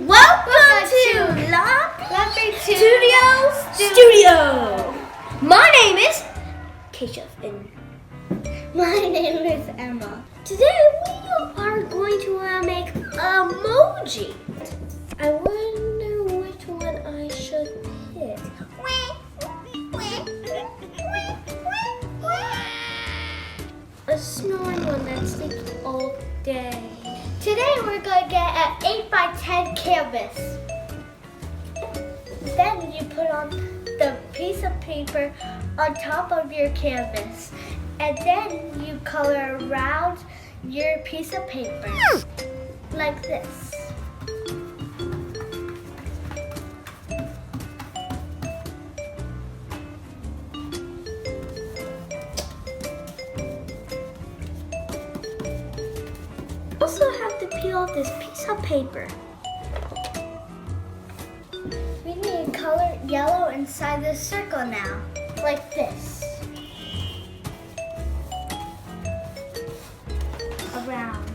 Welcome to Lobby Studio. My name is Keisha and my name is Emma. Today we are going to make emoji. I wonder which one I should pick. A snoring one that sleeps all day. Today we're going to get an 8x10 canvas. Then you put on the piece of paper on top of your canvas. And then you color around your piece of paper. Like this. Also have to peel off this piece of paper. We need to color yellow inside the circle now, like this. Around.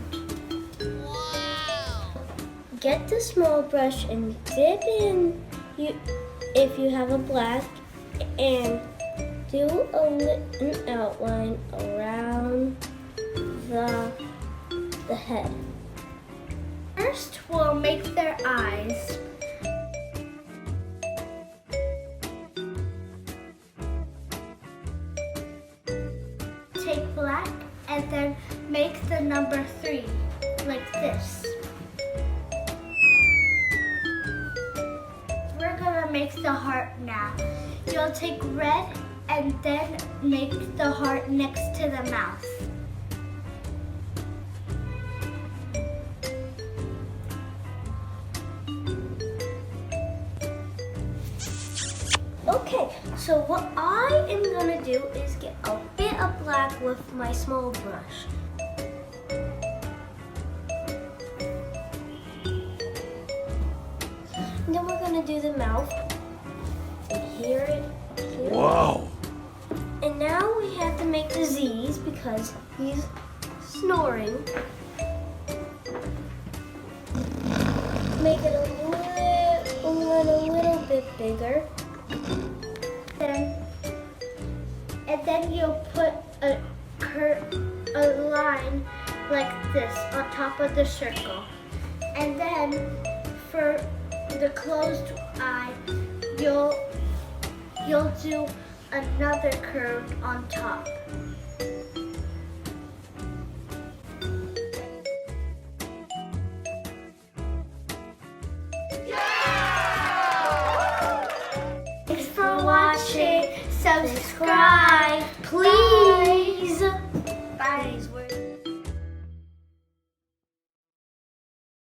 Get the small brush and dip in if you have a black and do an outline around the head. First, we'll make their eyes. Take black and then make the number 3, like this. We're gonna make the heart now. You'll take red and then make the heart next to the mouth. Okay, so what I am gonna do is get a bit of black with my small brush. And then we're gonna do the mouth. And here. Wow. And now we have to make the Z's because he's snoring. Make it a little bit bigger. Then you'll put a line like this on top of the circle. And then for the closed eye, you'll do another curve on top. Thanks for watching. Subscribe, please. Bye.